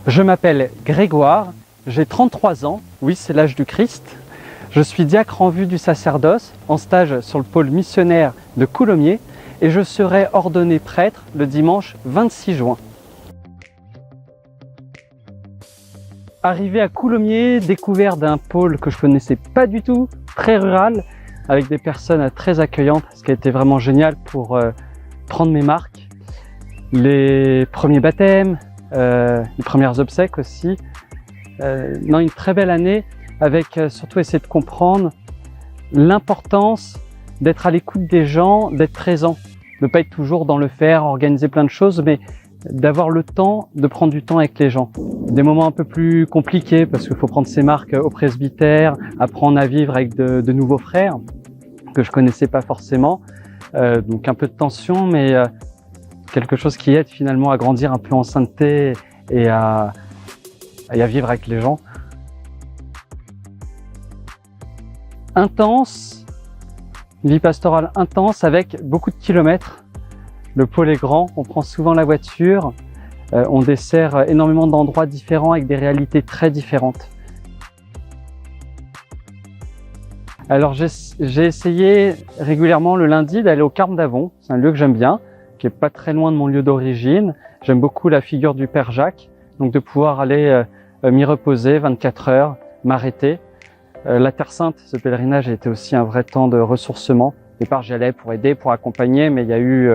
Je m'appelle Grégoire, j'ai 33 ans, oui c'est l'âge du Christ. Je suis diacre en vue du sacerdoce, en stage sur le pôle missionnaire de Coulommiers et je serai ordonné prêtre le dimanche 26 juin. Arrivé à Coulommiers, découvert d'un pôle que je connaissais pas du tout, très rural, avec des personnes très accueillantes, ce qui a été vraiment génial pour prendre mes marques. Les premiers baptêmes, les premières obsèques aussi. Une très belle année avec surtout essayer de comprendre l'importance d'être à l'écoute des gens, d'être présent, de ne pas être toujours dans le faire, organiser plein de choses, mais d'avoir le temps, de prendre du temps avec les gens. Des moments un peu plus compliqués parce qu'il faut prendre ses marques au presbytère, apprendre à vivre avec de nouveaux frères que je connaissais pas forcément, donc un peu de tension, mais quelque chose qui aide finalement à grandir un peu en sainteté et à vivre avec les gens. Intense, vie pastorale intense avec beaucoup de kilomètres. Le pôle est grand, on prend souvent la voiture, on dessert énormément d'endroits différents avec des réalités très différentes. Alors j'ai essayé régulièrement le lundi d'aller au Carme d'Avon, c'est un lieu que j'aime bien, qui est pas très loin de mon lieu d'origine. J'aime beaucoup la figure du Père Jacques, donc de pouvoir aller m'y reposer 24 heures, m'arrêter. La Terre Sainte, ce pèlerinage a été aussi un vrai temps de ressourcement. Au départ, j'y allais pour aider, pour accompagner, mais il y a eu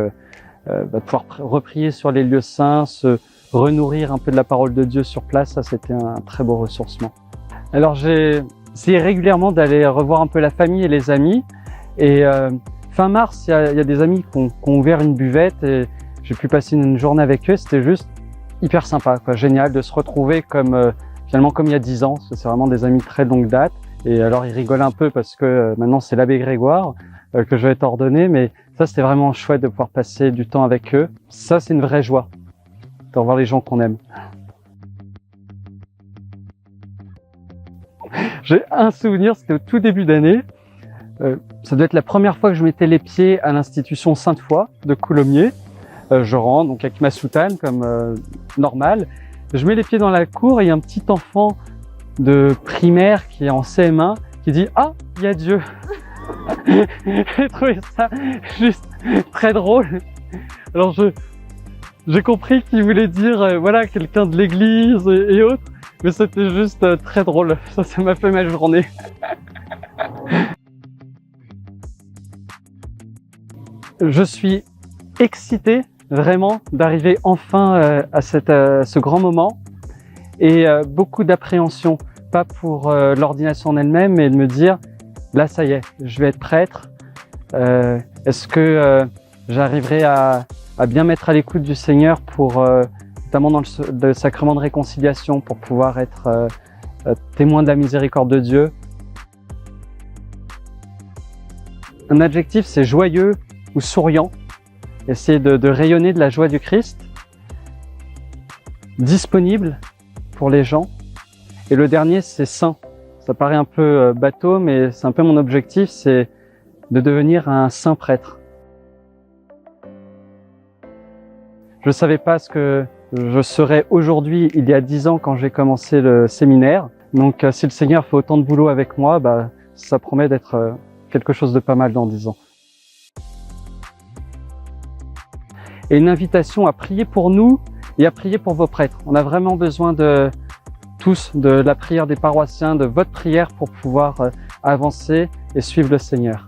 de pouvoir reprier sur les lieux saints, se renourrir un peu de la parole de Dieu sur place, ça c'était un très beau ressourcement. Alors j'ai essayé régulièrement d'aller revoir un peu la famille et les amis, et fin mars, il y a des amis qui ont ouvert une buvette et j'ai pu passer une journée avec eux, c'était juste hyper sympa, quoi, génial de se retrouver finalement comme il y a 10 ans, parce que c'est vraiment des amis de très longue date. Et alors ils rigolent un peu parce que maintenant c'est l'abbé Grégoire que je vais être ordonné, mais ça c'était vraiment chouette de pouvoir passer du temps avec eux. Ça c'est une vraie joie, de revoir les gens qu'on aime. J'ai un souvenir, c'était au tout début d'année. Ça doit être la première fois que je mettais les pieds à l'institution Sainte-Foy de Coulommiers. Je rentre donc avec ma soutane comme normal. Je mets les pieds dans la cour et il y a un petit enfant de primaire qui est en CM1 qui dit « Ah, il y a Dieu !» J'ai trouvé ça juste très drôle. Alors j'ai compris qu'il voulait dire voilà, quelqu'un de l'église et autres, mais c'était juste très drôle. Ça m'a fait ma journée. Je suis excité vraiment d'arriver enfin à ce grand moment et beaucoup d'appréhension, pas pour l'ordination en elle-même, mais de me dire là ça y est, je vais être prêtre. Est-ce que j'arriverai à bien mettre à l'écoute du Seigneur pour notamment dans le sacrement de réconciliation pour pouvoir être témoin de la miséricorde de Dieu. Un adjectif c'est joyeux ou souriant. Essayer de rayonner de la joie du Christ, disponible pour les gens. Et le dernier, c'est saint. Ça paraît un peu bateau, mais c'est un peu mon objectif, c'est de devenir un saint prêtre. Je ne savais pas ce que je serais aujourd'hui, il y a 10 ans, quand j'ai commencé le séminaire. Donc si le Seigneur fait autant de boulot avec moi, ça promet d'être quelque chose de pas mal dans 10 ans. Et une invitation à prier pour nous et à prier pour vos prêtres. On a vraiment besoin de tous, de la prière des paroissiens, de votre prière pour pouvoir avancer et suivre le Seigneur.